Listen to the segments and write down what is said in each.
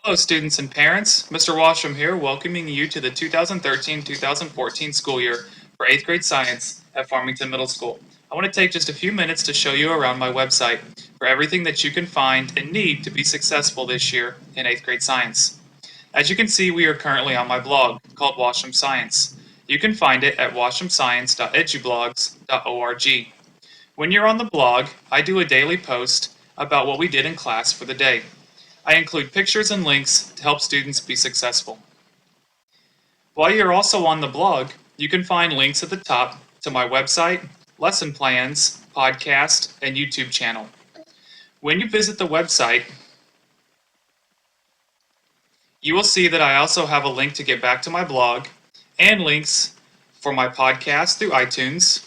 Hello students and parents, Mr. Washam here, welcoming you to the 2013-2014 school year for 8th grade science at Farmington Middle School. I want to take just a few minutes to show you around my website for everything that you can find and need to be successful this year in 8th grade science. As you can see, we are currently on my blog called Washam Science. You can find it at washamscience.edublogs.org. When you're on the blog, I do a daily post about what we did in class for the day. I include pictures and links to help students be successful. While you're also on the blog, you can find links at the top to my website, lesson plans, podcast, and YouTube channel. When you visit the website, you will see that I also have a link to get back to my blog and links for my podcast through iTunes,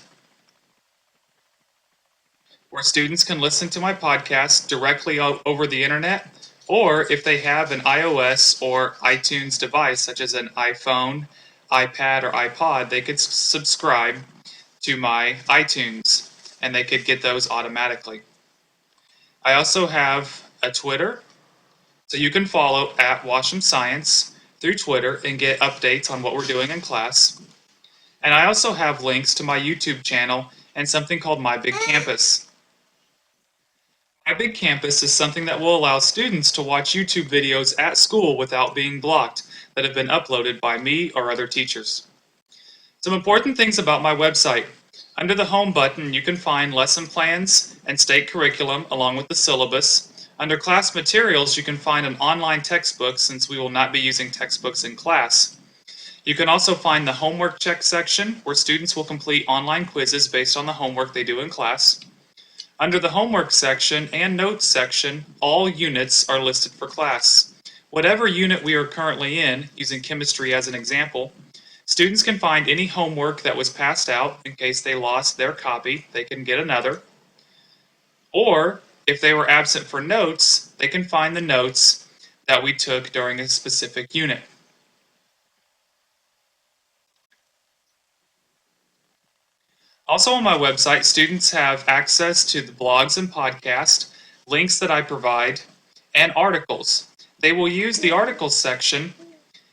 where students can listen to my podcast directly over the internet, or if they have an iOS or iTunes device, such as an iPhone, iPad, or iPod, they could subscribe to my iTunes, and they could get those automatically. I also have a Twitter, so you can follow at WashamScience through Twitter and get updates on what we're doing in class. And I also have links to my YouTube channel and something called My Big Campus. My Big Campus is something that will allow students to watch YouTube videos at school without being blocked that have been uploaded by me or other teachers. Some important things about my website. Under the Home button, you can find lesson plans and state curriculum along with the syllabus. Under Class Materials, you can find an online textbook since we will not be using textbooks in class. You can also find the Homework Check section where students will complete online quizzes based on the homework they do in class. Under the Homework section and Notes section, all units are listed for class. Whatever unit we are currently in, using chemistry as an example, students can find any homework that was passed out. In case they lost their copy, they can get another. Or, if they were absent for notes, they can find the notes that we took during a specific unit. Also on my website, students have access to the blogs and podcasts, links that I provide, and articles. They will use the articles section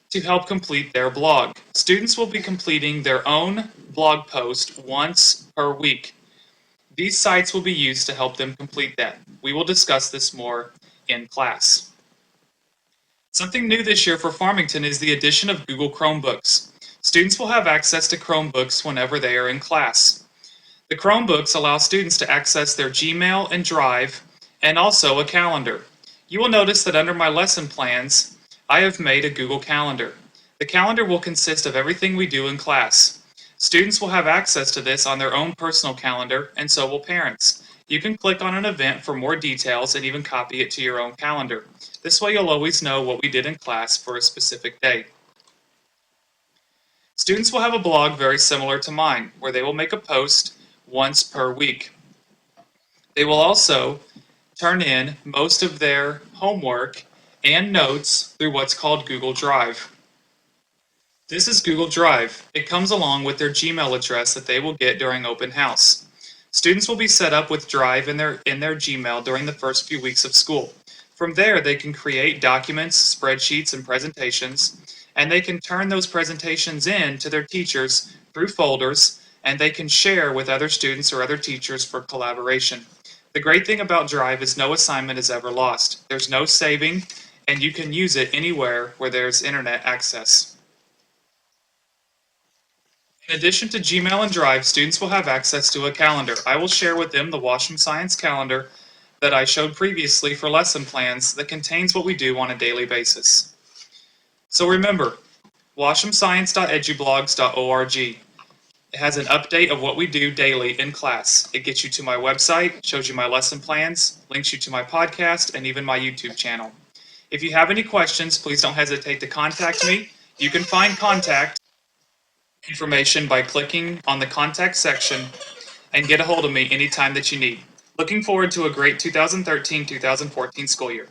to help complete their blog. Students will be completing their own blog post once per week. These sites will be used to help them complete that. We will discuss this more in class. Something new this year for Farmington is the addition of Google Chromebooks. Students will have access to Chromebooks whenever they are in class. The Chromebooks allow students to access their Gmail and Drive, and also a calendar. You will notice that under my lesson plans, I have made a Google Calendar. The calendar will consist of everything we do in class. Students will have access to this on their own personal calendar, and so will parents. You can click on an event for more details and even copy it to your own calendar. This way you'll always know what we did in class for a specific day. Students will have a blog very similar to mine, where they will make a post once per week. They will also turn in most of their homework and notes through what's called Google Drive. This is Google Drive. It comes along with their Gmail address that they will get during open house. Students will be set up with Drive in their Gmail during the first few weeks of school. From there, they can create documents, spreadsheets, and presentations, and they can turn those presentations in to their teachers through folders, and they can share with other students or other teachers for collaboration. The great thing about Drive is no assignment is ever lost. There's no saving, and you can use it anywhere where there's internet access. In addition to Gmail and Drive, students will have access to a calendar. I will share with them the Washam Science calendar that I showed previously for lesson plans that contains what we do on a daily basis. So remember, washamscience.edublogs.org. It has an update of what we do daily in class. It gets you to my website, shows you my lesson plans, links you to my podcast, and even my YouTube channel. If you have any questions, please don't hesitate to contact me. You can find contact information by clicking on the contact section and get a hold of me anytime that you need. Looking forward to a great 2013-2014 school year.